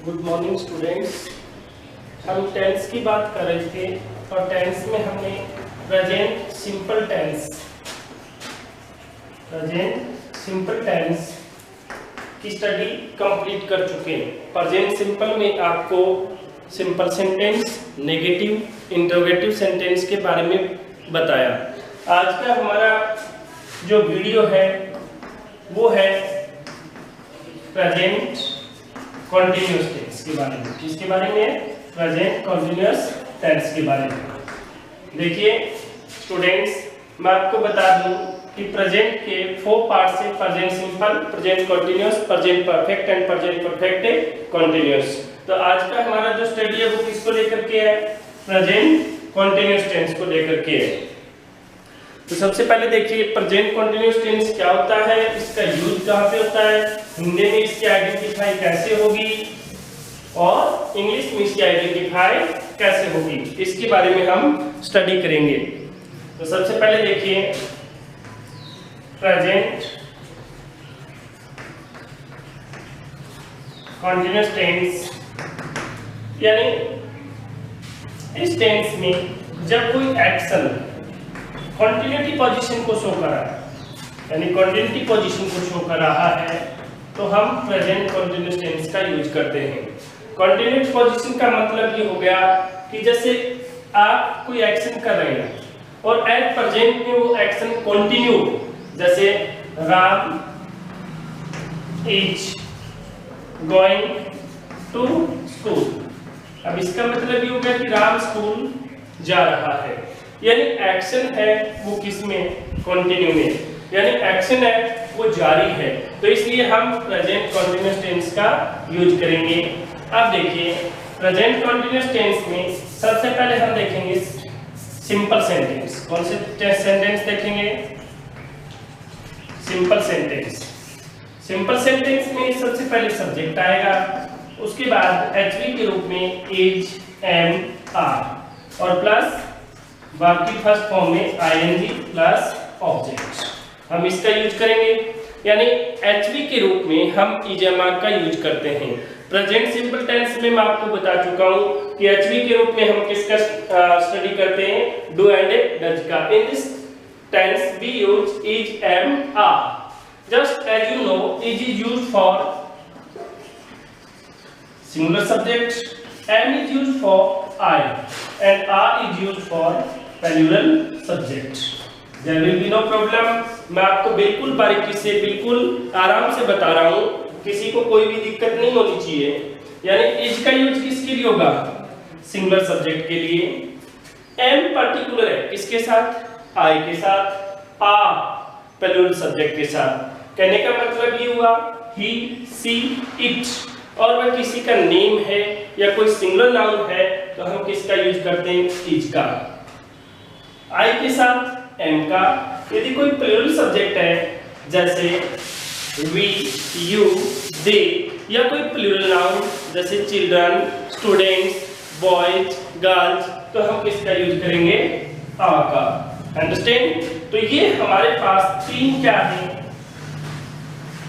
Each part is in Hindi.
Good morning students. हम टेंस की बात कर रहे थे और टेंस में हमने प्रेजेंट सिंपल टेंस की स्टडी कंप्लीट कर चुके हैं। प्रेजेंट सिंपल में आपको simple sentence, negative, interrogative sentence के बारे में बताया। आज का हमारा जो वीडियो है वो है प्रेजेंट कॉन्टिन्यूअस टेंस के बारे में। किसके बारे में? प्रेजेंट कॉन्टिन्यूअस टेंस के बारे में। देखिए स्टूडेंट्स, मैं आपको बता दूं कि प्रेजेंट के 4 पार्ट्स हैं: present simple, present continuous, present perfect and present perfect continuous. तो आज का हमारा जो स्टडी है वो किसको लेकर के है? प्रेजेंट कॉन्टिन्यूअस टेंस को लेकर के है। तो सबसे पहले देखिए प्रेजेंट कॉन्टिन्यूअस टेंस क्या होता है, इसका यूज कहाँ पे होता है, हिंदी में इसकी आइडेंटिफाई कैसे होगी और इंग्लिश में इसकी आइडेंटिफाई कैसे होगी, इसके बारे में हम स्टडी करेंगे। तो सबसे पहले देखिए प्रेजेंट कॉन्टिन्यूअस टेंस, यानी इस टेंस में जब कोई एक्शन कॉन्टिन्यूटी पोजीशन को शो कर रहा है, यानी कॉन्टिन्यूटी पोजीशन को शो कर रहा है, तो हम प्रेजेंट कॉन्टिन्यूअस टेंस का यूज करते हैं। कॉन्टिन्यूटी पोजीशन का मतलब ये हो गया कि जैसे आप कोई एक्शन कर रहे हैं और एट प्रेजेंट में वो एक्शन कंटिन्यू, जैसे Ram is going to school. अब इसका मतलब ये हो गया कि राम स्कूल जा रहा है, यानी एक्शन है वो किस में? कंटिन्यू में, यानी एक्शन है वो जारी है। तो इसलिए हम प्रेजेंट कॉन्टिन्यूअस टेंस का यूज करेंगे। अब देखिए प्रेजेंट कॉन्टिन्यूअस टेंस में सबसे पहले हम देखेंगे सिंपल सेंटेंस। कौन से सेंटेंस देखेंगे? Simple sentence. सिंपल सेंटेंस में सबसे पहले सब्जेक्ट आएगा, उसके बाद एचवी के रूप में इज, एम, आर और प्लस वर्ब की फर्स्ट फॉर्म में आईएनजी प्लस ऑब्जेक्ट। हम इसका यूज करेंगे, यानी एचवी के रूप में हम इज, एम, आर का यूज करते हैं। प्रेजेंट सिंपल टेंस में मैं आपको बता चुका हूं कि एचवी के रूप में हम किसका स्टडी करते हैं? डू एंड डज का। In this tense we use is, am, are. Just as you know, is used for singular subject, am is used for I, and are is used for plural subject. There will be no problem. मैं आपको बिल्कुल बारीकी से, बिल्कुल आराम से बता रहा हूँ, किसी को कोई भी दिक्कत नहीं होनी चाहिए। यानी इज का यूज किसके लिए होगा? सिंगुलर सब्जेक्ट के लिए। एम पर्टिकुलर है किसके साथ? आई के साथ। आ प्लूरल सब्जेक्ट के साथ। कहने का मतलब ये हुआ ही, सी, इट, और वह किसी का नेम है या कोई सिंगुलर नाउन है तो हम किसका यूज करते हैं? इज का। आई के साथ एम का। यदि कोई प्लूरल सब्जेक्ट है जैसे वी, यू, दे, या कोई प्लूरल नाउन जैसे चिल्ड्रन, स्टूडेंट्स, बॉयज, गर्ल्स, तो हम किसका यूज करेंगे? आ का। अंडरस्टैंड? तो ये हमारे पास तीन क्या है?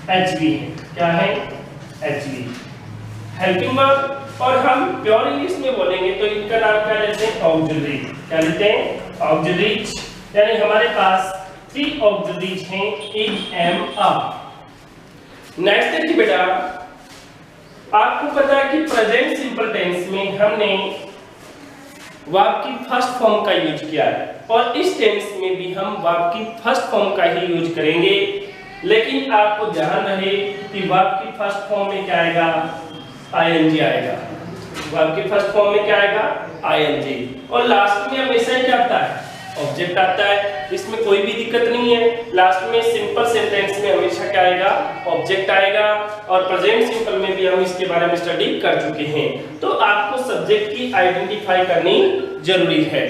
HV है। क्या है? HV, helping verb. और हम प्योर इंग्लिश में बोलेंगे तो इनका नाम क्या लेते हैं? ऑक्सिलरी। क्या लेते हैं? ऑक्सिलरीज। यानी हमारे पास 3 ऑक्सिलरीज हैं, इज, एम, आर। नेक्स्ट देखिए बेटा, आपको पता है कि प्रेजेंट सिंपल टेंस में हमने वर्ब की फर्स्ट फॉर्म का यूज किया है और इस टेंस में भी हम वर्ब की फर्स्ट फॉर्म का ही यूज करेंगे। लेकिन आपको ध्यान रहे कि वर्ब की फर्स्ट फॉर्म में क्या आएगा? आईएनजी आएगा। वर्ब की फर्स्ट फॉर्म में क्या आएगा? आईएनजी। और लास्ट में हमेशा क्या आता है? ऑब्जेक्ट आता है। इसमें कोई भी दिक्कत नहीं है। लास्ट में सिंपल सेंटेंस में हमेशा क्या आएगा? ऑब्जेक्ट आएगा। और प्रेजेंट सिंपल में भी हम इसके बारे में स्टडी कर चुके हैं। तो आपको सब्जेक्ट की आइडेंटिफाई करनी जरूरी है,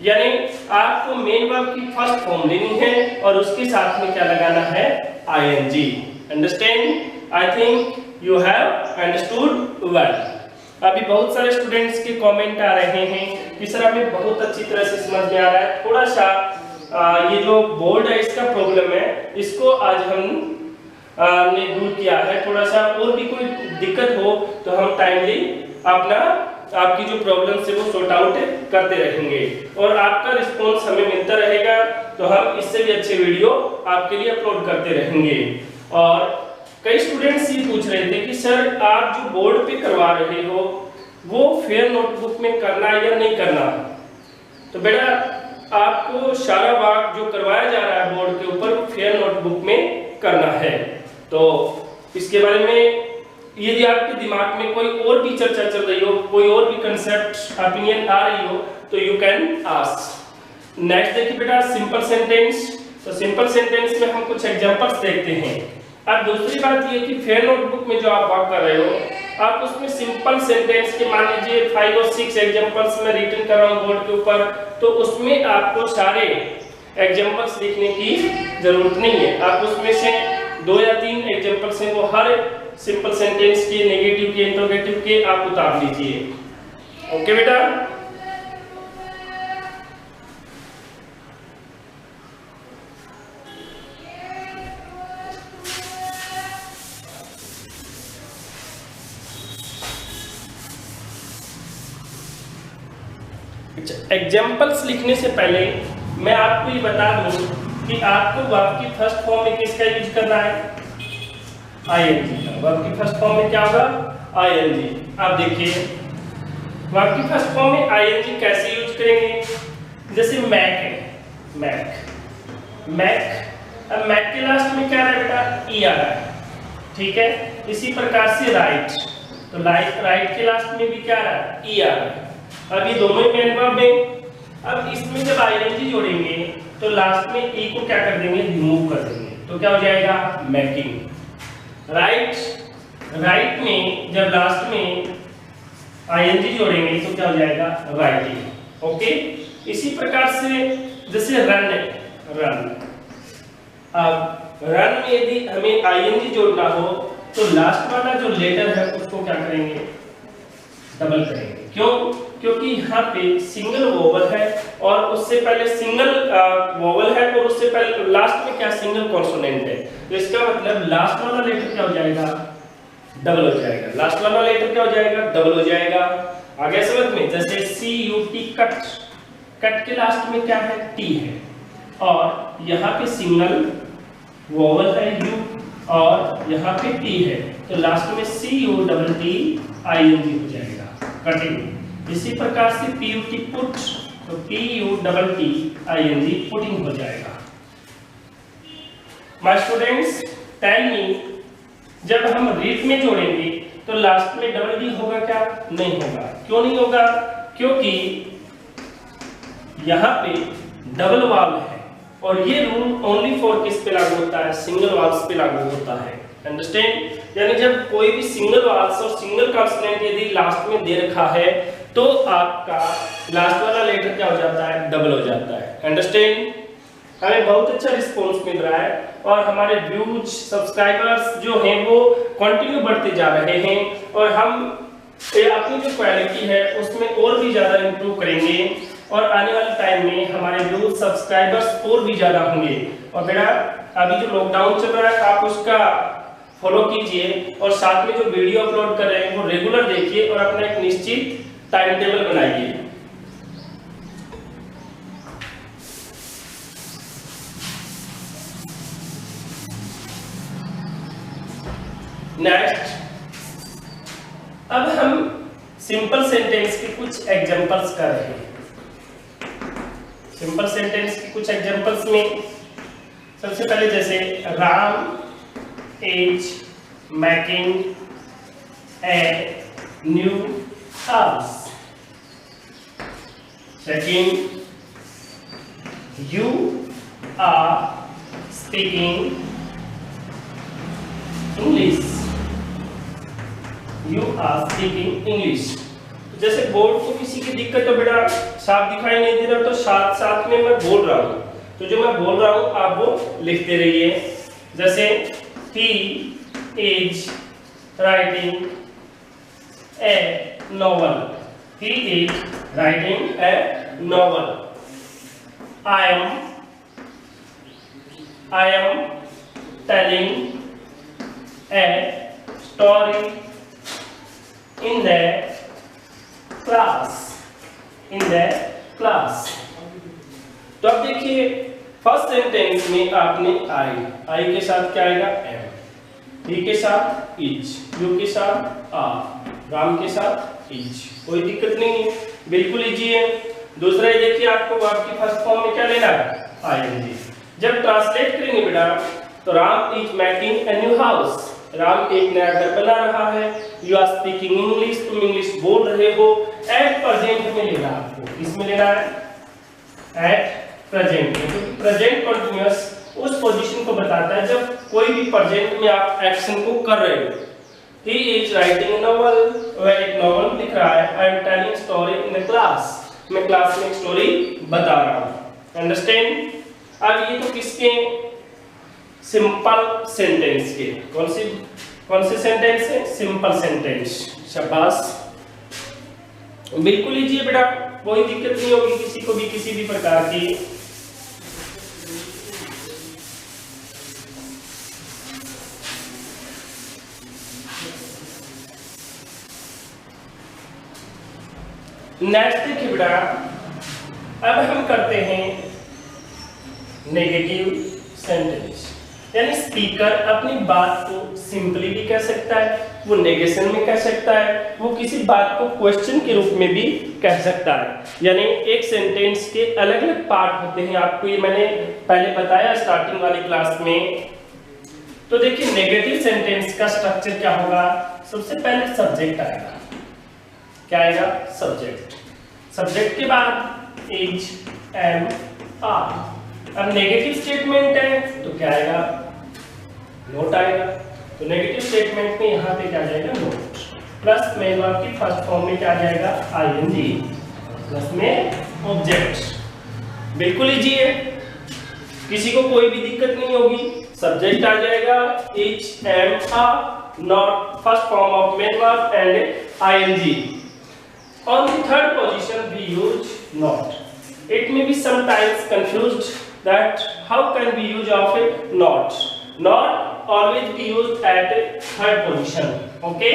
यानी आपको मेन वर्ब की फर्स्ट फॉर्म लेनी है और उसके साथ में क्या लगाना है? ING. Understand? I think you have understood well. अभी बहुत सारे स्टूडेंट्स के कमेंट आ रहे हैं कि सर हमें बहुत अच्छी तरह से समझ में आ रहा है, थोड़ा सा ये जो बोर्ड है इसका प्रॉब्लम है, इसको आज हम ने दूर किया है। थोड़ा सा और भी कोई दिक्कत हो तो हम टाइमली अपना आपकी जो प्रॉब्लम्स है वो सॉर्ट आउट करते रहेंगे और आपका रिस्पॉन्स हमें मिलता रहेगा तो हम इससे भी अच्छे वीडियो आपके लिए अपलोड करते रहेंगे। और कई स्टूडेंट्स ये पूछ रहे थे कि सर आप जो बोर्ड पे करवा रहे हो वो फेयर नोटबुक में करना या नहीं करना। तो बेटा आपको सारा वर्क जो करवाया जा रहा है बोर्ड के ऊपर फेयर नोटबुक में करना है। तो इसके बारे में यदि आपके दिमाग में कोई और भी चर्चा चल रही हो, कोई और भी कंसेप्ट ओपिनियन आ रही हो तो यू कैन आस्क। नेक्स्ट देखिए बेटा सिंपल सेंटेंस। तो सिंपल सेंटेंस में हम कुछ एग्जांपल्स देखते हैं। अब दूसरी बात ये कि फेयर नोटबुक में जो आप वर्क कर रहे हो आप उसमें सिंपल सेंटेंस के मान लीजिए 5 और 6 एग्जांपल्स में रिटन कर रहा हूं बोर्ड के ऊपर, तो उसमें आपको सारे एग्जांपल्स लिखने की जरूरत नहीं है। आप उसमें से 2 या 3 एग्जांपल्स हैं वो हर सिंपल सेंटेंस के, नेगेटिव के, इंटरोगेटिव के आप उतार लीजिए। ओके बेटा। एग्जाम्पल्स लिखने से पहले मैं आपको ये बता दूं कि आपको वर्ब की फर्स्ट फॉर्म में किसका यूज करना है, आईएनजी का। वर्ब की फर्स्ट फॉर्म में क्या होगा, आईएनजी। आप देखिए वर्ब की फर्स्ट फॉर्म में आईएनजी कैसे यूज करेंगे। जैसे मैक है, मैक, अब मैक के लास्ट में क्या है बेटा, ई आ रहा है, ठीक है। इसी प्रकार से राइट, तो राइट के लास्ट में भी क्या आ रहा है, ई आ रहा है। अब ये दोनों ही मेन वर्ब है। अब इसमें जब आईएनजी जोड़ेंगे तो लास्ट में ई को क्या कर देंगे, रिमूव कर देंगे, तो क्या हो जाएगा, मैकिंग। राइट में जब लास्ट में आईएनजी जोड़ेंगे तो क्या हो जाएगा, राइटिंग। ओके। इसी प्रकार से जैसे रन है, अब रन में यदि हमें आईएनजी जोड़ना हो तो लास्ट वाला जो लेटर है उसको क्या करेंगे, डबल करेंगे। क्यों, क्योंकि यहाँ पे सिंगल वोवल है और उससे पहले सिंगल वोवल है और उससे पहले लास्ट में क्या, सिंगल कॉन्सोनेंट है। तो इसका मतलब लास्ट वाला लेटर क्या हो जाएगा, डबल हो जाएगा। लास्ट वाला लेटर क्या हो जाएगा, डबल हो जाएगा। आगे समझ में, जैसे सी यू टी, कट, कट के लास्ट में क्या है, टी है और यहाँ पे सिंगल वोवल है यू और यहाँ पे टी है, तो लास्ट में C U double T ING हो जाएगा, कटिंग। इसी प्रकार से पी यू टी पुट, तो P U double T ING putting हो जाएगा। माय स्टूडेंट्स टेल मी, जब हम रीड में जोड़ेंगे तो लास्ट में डबल डी होगा क्या, नहीं होगा। क्यों नहीं होगा, क्योंकि यहाँ पे डबल वाल है और ये रूल ओनली फॉर किस पे लागू होता है, सिंगल वाल्स पे लागू होता है। अंडरस्टैंड। यानी जब कोई भी सिंगल वाल्स और सिंगल कॉन्सोनेंट यदि लास्ट में दे रखा है तो आपका लास्ट वाला लेटर क्या हो जाता है, डबल हो जाता है। अंडरस्टैंड। हमें बहुत अच्छा रिस्पांस मिल रहा है और हमारे व्यूज, सब्सक्राइबर्स जो हैं वो कंटिन्यू बढ़ते जा रहे हैं और हम अपनी जो क्वालिटी है उसमें और भी ज्यादा इंप्रूव करेंगे और आने वाले टाइम में हमारे व्यूज, सब्सक्राइबर्स और भी ज्यादा होंगे। और बेटा अभी जो लॉकडाउन चल रहा है आप उसका फॉलो कीजिए और साथ में जो वीडियो अपलोड कर रहे हैं वो रेगुलर देखिए और अपना एक निश्चित टाइम टेबल बनाइए। नेक्स्ट, अब हम सिंपल सेंटेंस के कुछ एग्जांपल्स कर रहे हैं। सिंपल सेंटेंस के कुछ एग्जांपल्स में सबसे पहले जैसे Ram is making a new house. Second, you are speaking English. You are speaking English. जैसे बोर्ड को किसी की दिक्कत हो बेटा साफ दिखाई नहीं दे रहा तो साथ साथ में मैं बोल रहा हूँ, तो जो मैं बोल रहा हूँ आप वो लिखते रहिए। जैसे he is writing a novel. He is writing a novel. I am telling a story in the class, in the class। तो अब देखिए फर्स्ट सेंटेंस में आपने आई के साथ क्या आएगा एम, ही के साथ इज, यू के साथ आ, राम के साथ इज, कोई दिक्कत नहीं है, बिल्कुल इजी है। दूसरा ये देखिए आपको वर्ब की फर्स्ट फॉर्म में क्या लेना है आईएनजी। जब ट्रांसलेट करेंगे बेटा तो Ram is making a new house, Ram एक नया घर बना रहा है। यू आर स्पीकिंग इंग्लिश, तुम इंग्लिश बोल रहे हो। एट प्रेजेंट में लेना आपको, इसमें लेना है एट प्रेजेंट में, क्योंकि प्रेजेंट कंटीन्यूअस उस पोजीशन को बताता है जब कोई भी प्रेजेंट में आप एक्शन को कर रहे हो। ही इज राइटिंग नॉवल, वह एक नॉवल लिख रहा है। I am telling story in the class, मैं क्लास में एक स्टोरी बता रहा हूँ। अंडरस्टैंड? अब ये तो किसके सिंपल सेंटेंस के, कौन से सेंटेंस है सिंपल सेंटेंस। शाबाश, बिल्कुल इजी है बेटा, कोई दिक्कत नहीं होगी किसी को भी किसी भी प्रकार की। नेक्स्ट देखिए बेटा, अब हम करते हैं नेगेटिव सेंटेंस, यानी स्पीकर अपनी बात को सिंपली भी कह सकता है, वो नेगेशन में कह सकता है, वो किसी बात को क्वेश्चन के रूप में भी कह सकता है। यानी एक सेंटेंस के अलग अलग पार्ट होते हैं, आपको ये मैंने पहले बताया स्टार्टिंग वाली क्लास में। तो देखिए नेगेटिव सेंटेंस का स्ट्रक्चर क्या होगा। सबसे पहले सब्जेक्ट आएगा, क्या आएगा सब्जेक्ट, सब्जेक्ट के बाद इज, एम, आर। अब नेगेटिव स्टेटमेंट है तो क्या आएगा नोट आएगा। तो नेगेटिव स्टेटमेंट में यहाँ पे क्या आ जाएगा नोट, प्लस में वर्ब की फर्स्ट फॉर्म में क्या आ जाएगा आईएनजी, प्लस में ऑब्जेक्ट। बिल्कुल इजी है, किसी को कोई भी दिक्कत नहीं होगी। सब्जेक्ट आ जाएगा is, am, are, not first form of main verb and ING. On the third position we use not. It may be sometimes confused that how can we use of a not. Not always be used at third position, okay?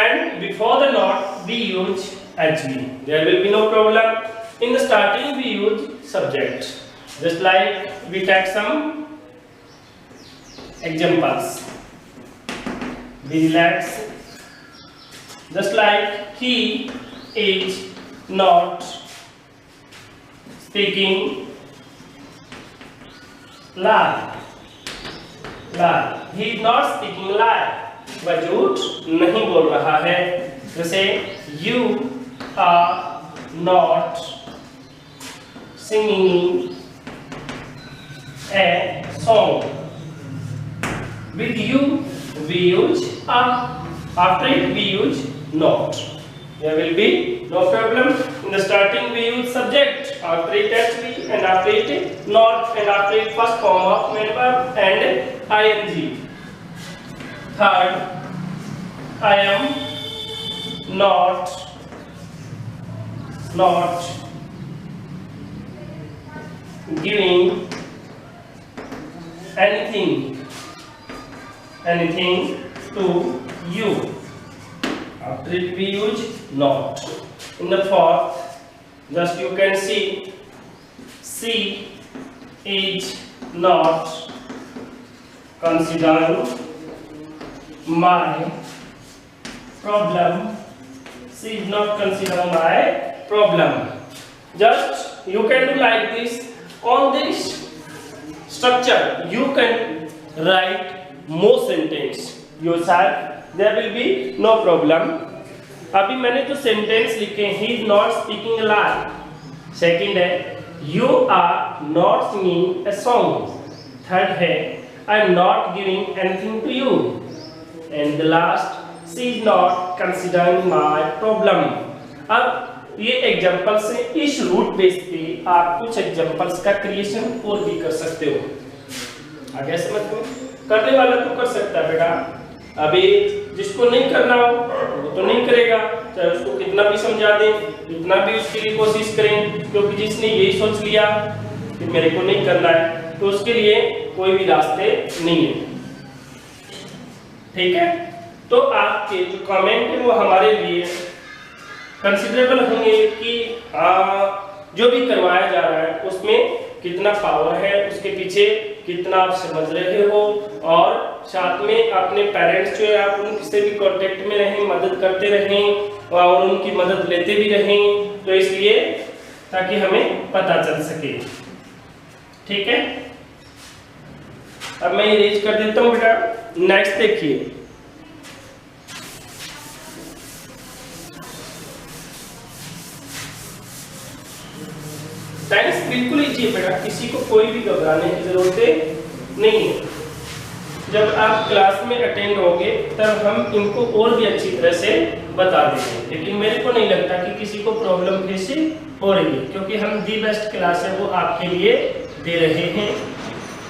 And before the not we use HV. There will be no problem. In the starting we use subject. Just like we take some examples. Be relaxed. Just like he is not speaking lie. He is not speaking lie. वह झूठ नहीं बोल रहा है। जैसे you are not singing a song. With you we use a, after it we use not. There will be no problem. In the starting we use subject, after it HV, and after it not, and after it first form of main verb and ing. Third, I am not giving anything to you. After it we use not. In the fourth, just you can see she is not considering my problem. She is not considering my problem. Just you can do like this. On this structure you can write more sentence yourself. There will be no problem. अभी मैंने जो सेंटेंस लिखे he is not speaking a lie. Second है you are not singing a song. Third है I am not giving anything to you. And the last, she is not considering my problem. अब ये एग्जांपल से इस रूट बेस पे आप कुछ एग्जांपल्स का क्रिएशन और भी कर सकते हो। आगे समझ में, करने वाला तो कर सकता है बेटा, अभी जिसको नहीं करना हो वो तो नहीं करेगा, चाहे उसको कितना भी समझा दें, कितना भी उसके लिए कोशिश करें, क्योंकि जिसने यही सोच लिया कि मेरे को नहीं करना है तो उसके लिए कोई भी रास्ते नहीं है। ठीक है, तो आपके जो कमेंट है वो हमारे लिए कंसिडरेबल होंगे कि जो भी करवाया जा रहा है उसमें कितना पावर है, उसके पीछे कितना आप समझ रहे हो, और साथ में अपने पेरेंट्स जो है आप उनसे भी कांटेक्ट में रहें, मदद करते रहें और उनकी मदद लेते भी रहें, तो इसलिए ताकि हमें पता चल सके। ठीक है, अब मैं इरेज कर देता हूँ बेटा। नेक्स्ट देखिए, साइंस बिल्कुल इजी है बेटा, किसी को कोई भी घबराने की जरूरत नहीं है। जब आप क्लास में अटेंड होंगे तब हम इनको और भी अच्छी तरह से बता देंगे, लेकिन मेरे को नहीं लगता कि किसी को प्रॉब्लम फेस हो रही है, क्योंकि हम दी बेस्ट क्लास है वो आपके लिए दे रहे हैं।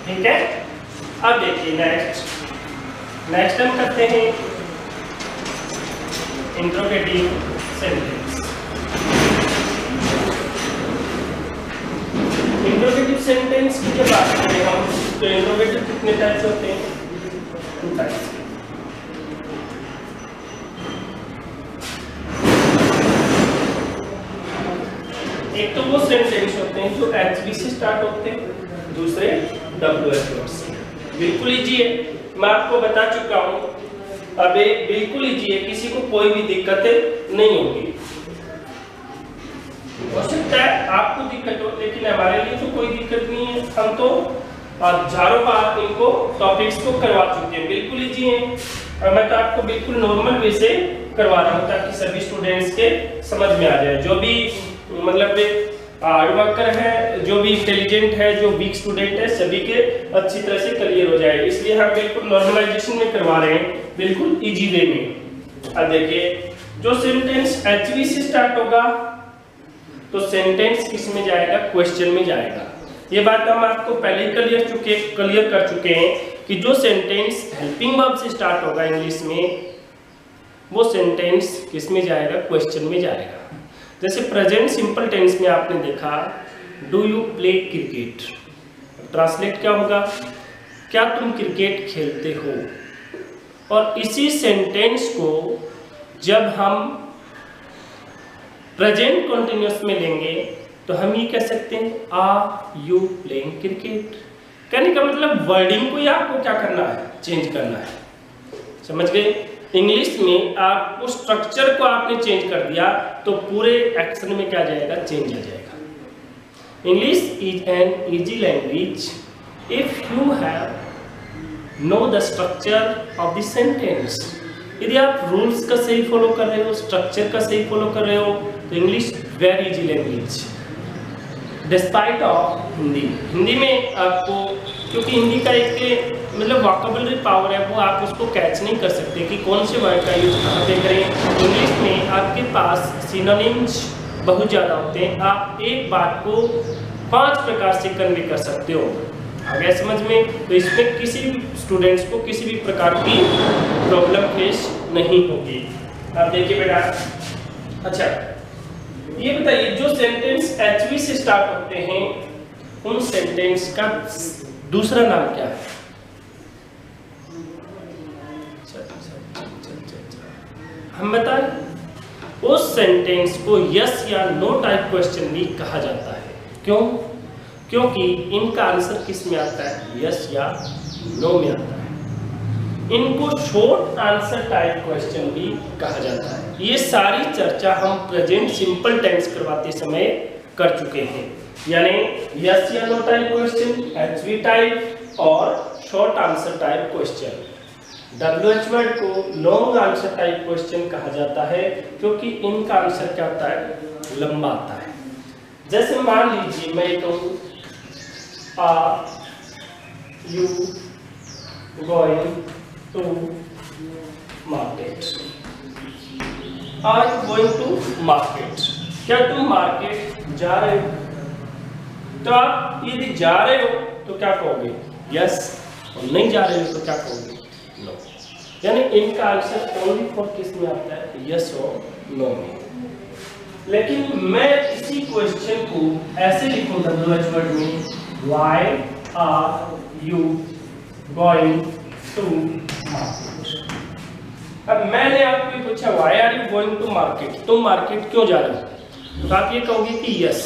ठीक है, अब देखिए नेक्स्ट हम करते हैं इंट्रोगेटिव सेंटेंस। इंट्रोगेटिव सेंटेंस की जब बात करें हम, तो इंट्रोगेटिव कितने टाइप्स होते हैं? 2 टाइप्स। एक तो वो सेंटेंस होते हैं जो HV से स्टार्ट होते हैं, दूसरे WH वर्ड से। बिल्कुल इजी है, मैं आपको बता चुका हूं, अब बिल्कुल इजी है, किसी को कोई भी दिक्कत नहीं होगी। हो सकता है आपको दिक्कत हो, लेकिन हमारे लिए तो कोई दिक्कत नहीं है, हम तो हजारों बार इनको टॉपिक्स को करवा चुके हैं, बिल्कुल इजी है। और मैं तो आपको बिल्कुल नॉर्मल वे से करवा रहा हूँ ताकि सभी स्टूडेंट्स के समझ में आ जाए, जो भी मतलब हार्ड वर्कर है, जो भी इंटेलिजेंट है, जो वीक स्टूडेंट है, सभी के अच्छी तरह से क्लियर हो जाए, इसलिए हम बिल्कुल नॉर्मलाइजेशन में करवा रहे हैं, बिल्कुल इजी वे में। अब देखिए, जो सेंटेंस HV से स्टार्ट होगा तो सेंटेंस किस में जाएगा? क्वेश्चन में जाएगा। ये बात हम आपको पहले ही क्लियर कर चुके हैं कि जो सेंटेंस हेल्पिंग वर्ब से स्टार्ट होगा इंग्लिश में, वो सेंटेंस किस में जाएगा? क्वेश्चन में जाएगा। जैसे प्रेजेंट सिंपल टेंस में आपने देखा, do you play cricket, translate क्या होगा? क्या तुम क्रिकेट खेलते हो? और इसी सेंटेंस को जब हम प्रेजेंट कंटिन्यूअस में लेंगे तो हम ये कह सकते हैं, आर यू प्लेइंग क्रिकेट। कहने का मतलब वर्डिंग को ही आपको क्या करना है? चेंज करना है। समझ गए? इंग्लिश में आपको स्ट्रक्चर को आपने चेंज कर दिया तो पूरे एक्शन में क्या जाएगा? चेंज आ जाएगा। English is an easy language if you have know the structure of the sentence. यदि आप रूल्स का सही फॉलो कर रहे हो, स्ट्रक्चर का सही फॉलो कर रहे हो, तो English very easy language despite of Hindi में आपको, क्योंकि हिंदी का एक मतलब वोकैबुलरी पावर है, वो आप उसको कैच नहीं कर सकते कि कौन से वर्ड का यूज कहाँ पे करें। इंग्लिश में आपके पास सिनोनिम्स बहुत ज़्यादा होते हैं, आप एक बात को 5 प्रकार से कन्वे कर सकते हो। आ गया समझ में? तो इसमें किसी भी स्टूडेंट्स को किसी भी प्रकार की प्रॉब्लम फेस नहीं होगी। अब देखिए बेटा, अच्छा ये बताइए, जो सेंटेंस HV से स्टार्ट होते हैं उन सेंटेंस का दूसरा नाम क्या है? हम बताएं। उस सेंटेंस को यस या नो टाइप क्वेश्चन भी कहा जाता है। क्यों? क्योंकि इनका आंसर किस में आता है? यस या नो में आता है। इनको शॉर्ट आंसर टाइप क्वेश्चन भी कहा जाता है। ये सारी चर्चा हम प्रेजेंट सिंपल टेंस करवाते समय कर चुके हैं, यानी यस या no type question, HV type और short answer type question. WH word को लॉन्ग आंसर टाइप क्वेश्चन कहा जाता है क्योंकि इनका आंसर क्या होता है? लंबा आता है। जैसे मान लीजिए मैं कहूँ, are you going to market, are you going to market, क्या तुम मार्केट जा रहे हो? तो आप यदि जा रहे हो तो क्या कहोगे? यस, और नहीं जा रहे हो तो क्या कहोगे? नो। यानी इनका आंसर ओनली फॉर किस में आता है? यस और नो में। लेकिन मैं इसी क्वेश्चन को ऐसे लिखूंगा WH वर्ड में, why are you going to market. अब मैंने आपको पूछा why are you going to market, तुम मार्केट क्यों जा रहे हो, तो आप ये कहोगे कि यस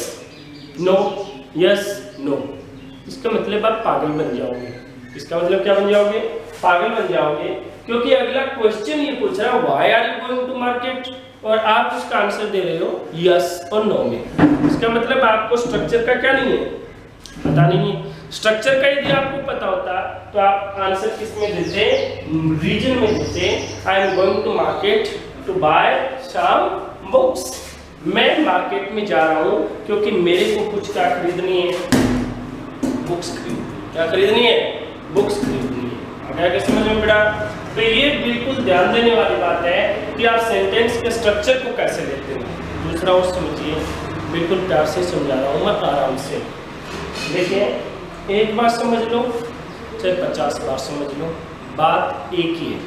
नो यस नो। इसका मतलब आप पागल बन जाओगे। इसका मतलब क्या बन जाओगे, पागल बन जाओगे, क्योंकि अगला क्वेश्चन ये पूछ रहा है why are you going to market, और आप उसका आंसर दे रहे हो यस और नो में। इसका मतलब आपको स्ट्रक्चर का क्या नहीं है, पता नहीं है। स्ट्रक्चर का यदि आपको पता होता तो आप आंसर किस में देते, रीजन में देते, I am going to market to buy some books, मैं मार्केट में जा रहा हूँ क्योंकि मेरे को कुछ क्या खरीदनी है, बुक्स क्या खरीदनी है, बुक्स खरीदनी है। क्या समझ में बेटा? तो ये बिल्कुल ध्यान देने वाली बात है कि आप सेंटेंस के स्ट्रक्चर को कैसे लेते हो। दूसरा और समझिए, बिल्कुल प्यार से समझा रहा हूँ मैं, आराम से देखिए, एक बार समझ लो चाहे 50 बार समझ लो, बात एक ही है।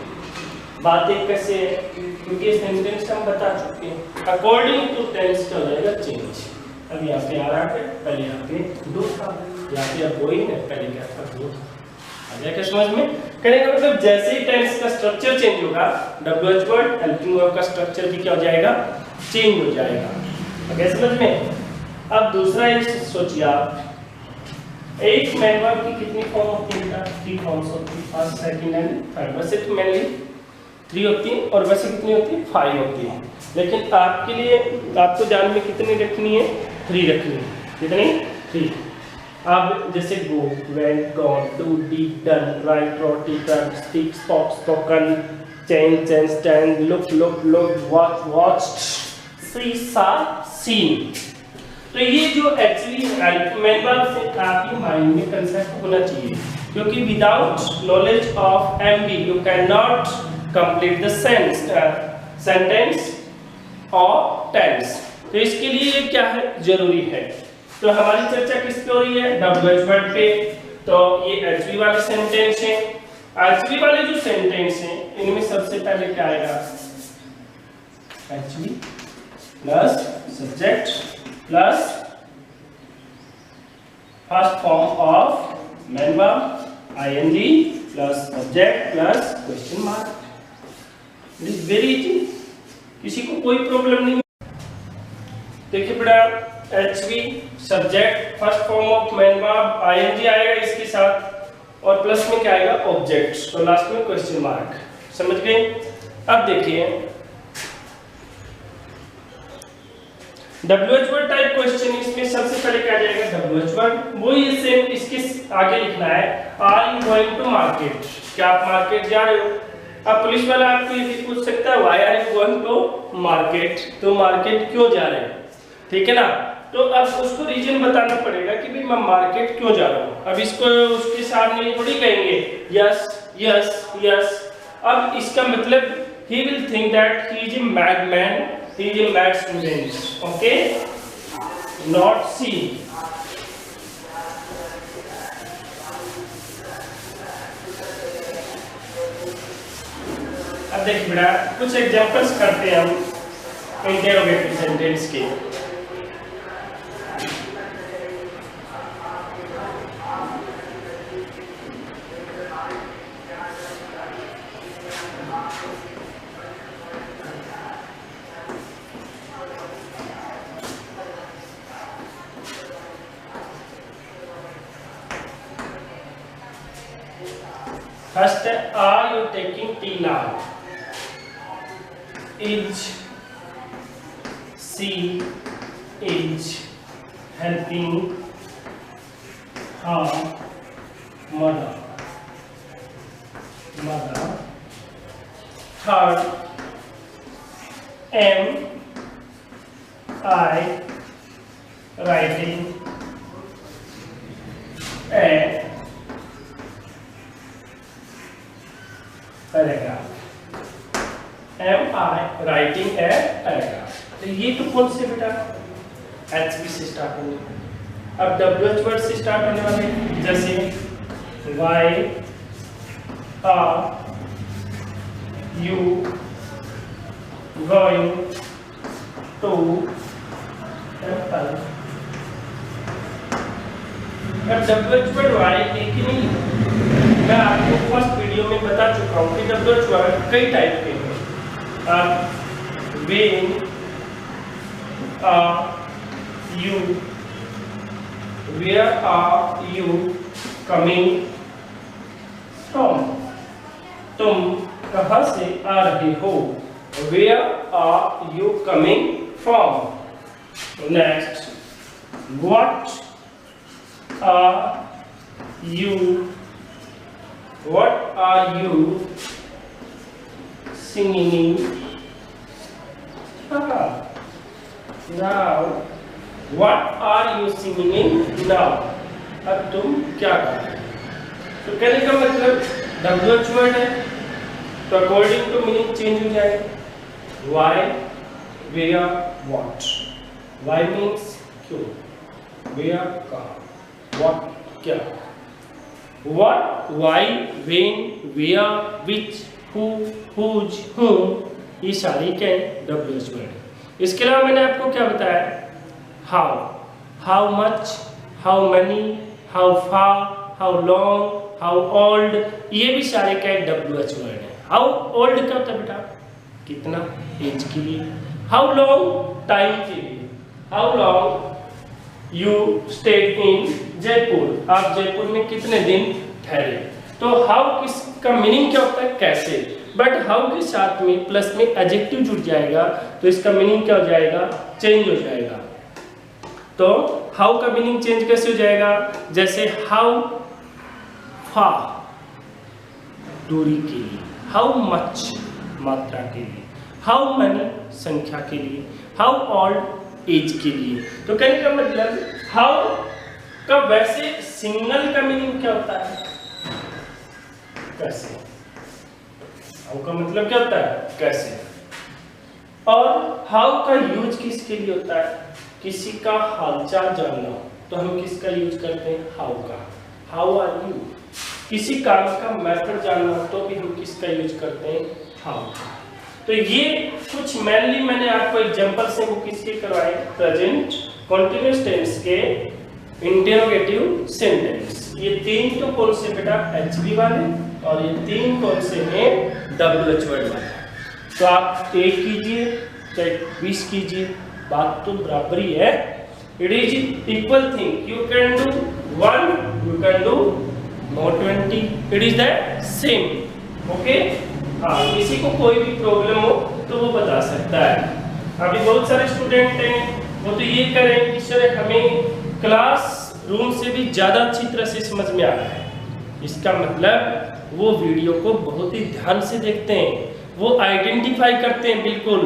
बात एक कैसे है, क्योंकि सेंटेंस हम बता चुके हैं अकॉर्डिंग टू टेंस का हो जाएगा चेंज। अब यहाँ पे आ रहा है, पहले यहाँ पे डू था, यहाँ पे अब वही है, पहले क्या था डू था। आ गया क्या समझ में? कहने का मतलब जैसे ही टेंस का स्ट्रक्चर चेंज होगा, WH वर्ड हेल्पिंग वर्ब का स्ट्रक्चर भी क्या हो जाएगा, चेंज हो जाएगा। आ गया समझ में? अब दूसरा एक सोचिए आप, एक मेन वर्ब की कितनी फॉर्म होती है? 3 फॉर्म्स होती है, फर्स्ट सेकंड एंड थर्ड। वैसे तो मेनली 3 होती है और वैसे कितनी होती है, 5 होती है, लेकिन आपके लिए आपको ध्यान में कितनी रखनी है, 3 रखनी है। कितनी? 3। अब जैसे go, went, gone, do, did, done, write, wrote, eaten, speak, spoke, spoken, change, change, stand, look, look, look, watch, watched, see, saw, seen. तो ये जो एक्चुअली मेन वर्ब से आपके माइंड में कंसेप्ट होना चाहिए, क्योंकि without knowledge of MB you can not complete the sentence और टेंस। तो इसके लिए ये क्या है, जरूरी है। तो हमारी चर्चा किस पे हो रही है, WH वर्ड पे। तो ये HV वाले सेंटेंस हैं। HV वाले जो सेंटेंस हैं इनमें सबसे पहले क्या आएगा, HV plus subject plus first form of main verb ING plus subject plus question mark. It is very easy, किसी को कोई प्रॉब्लम नहीं। देखिए बेटा, HV subject first form of main verb ING आएगा इसके साथ, और प्लस में क्या आएगा, ऑब्जेक्ट, तो लास्ट में क्वेश्चन मार्क। समझ गए? अब देखिए WH वर्ड टाइप क्वेश्चन, इसमें सबसे पहले क्या जाएगा, WH वर्ड, वो ये सेम इसके आगे लिखना है, are you going to market, क्या आप मार्केट जा रहे हो। अब पुलिस वाला आपको ये भी पूछ सकता है why are you going to market, तो मार्केट क्यों जा रहे हैं, ठीक है ना। तो अब उसको रीजन बताना पड़ेगा कि भाई मैं मार्केट क्यों जा रहा हूँ। अब इसको उसके सामने थोड़ी कहेंगे यस यस यस। अब इसका मतलब he will think that he is a madman, he is a mad student, okay, not C। अब देखिए बेटा, कुछ एग्जांपल्स करते हैं हम इंटरोगेटिव सेंटेंस के। First, are you taking tea now? Is she is helping her mother? Third, am I writing a paragraph? Am I writing a paragraph? तो ये तो कौन से बेटा, HV से स्टार्ट होंगे। अब WH वर्ड से स्टार्ट होने वाले, जैसे why are you going to temple? अब WH वर्ड why एक ही नहीं, मैं आपको फर्स्ट वीडियो में बता चुका हूँ कि WH वर्ड कई टाइप के हैं। अब when are you, where are you coming from, तुम कहाँ से आ रहे हो, where are you coming from. Next, what are you singing now, what are you singing now, अब तुम क्या कर रहे हो. तो कहने का मतलब WH वर्ड है, तो अकॉर्डिंग टू मीनिंग चेंज हो जाएगा. Why, where, what. Why means क्यों, where कहाँ, what क्या. What, why, when, where, which, who, whose, whom, ये सारे क्या है WH वर्ड है. इसके अलावा मैंने आपको क्या बताया, how, how much, how many, how far, how long, how old, ये भी सारे क्या है WH वर्ड है. how old क्या होता है बेटा, कितना, एज के लिए. how long, टाइम के लिए. how long you stayed in Jaipur, आप जयपुर में कितने दिन ठहरे. तो how किसका मीनिंग क्या होता है, कैसे. बट हाउ के साथ में प्लस में एडजेक्टिव जुड़ जाएगा तो इसका मीनिंग क्या हो जाएगा, चेंज हो जाएगा. तो हाउ का मीनिंग चेंज कैसे हो जाएगा, जैसे हाउ फार, दूरी के लिए. हाउ मच, मात्रा के लिए. हाउ मनी, संख्या के लिए. हाउ ओल्ड, एज के लिए. तो कहने का मतलब हाउ का वैसे सिंगल का मीनिंग क्या होता है, कैसे. हाउ का मतलब क्या होता है, कैसे. और हाउ का यूज किसके लिए होता है, किसी का हालचाल जानना हो तो हम किसका यूज करते हैं, हाउ का. How are you. किसी काम का मैटर जानना हो तो भी हम किसका यूज करते हैं, हाउ का. तो ये कुछ मेनली मैंने आपको एग्जांपल से वो किसके करवाए, प्रेजेंट कंटीन्यूअस टेंस के इंटरोगेटिव सेंटेंस. ये तीन तो कौन से बेटा, HV वाले, और ये तीन कौन से हैं, WH वर्ड वाले. तो आप एक कीजिए चाहे 20 कीजिए, बात तो बराबर ही है. It is equal thing, you can do 1, you can do not 20, it is the same. Okay. हाँ, किसी को कोई भी प्रॉब्लम हो तो वो बता सकता है. अभी बहुत सारे स्टूडेंट हैं वो तो ये करें कि सर हमें क्लास रूम से भी ज़्यादा अच्छी तरह से समझ में आ रहा है. इसका मतलब वो वीडियो को बहुत ही ध्यान से देखते हैं, वो आइडेंटिफाई करते हैं बिल्कुल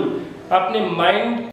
अपने माइंड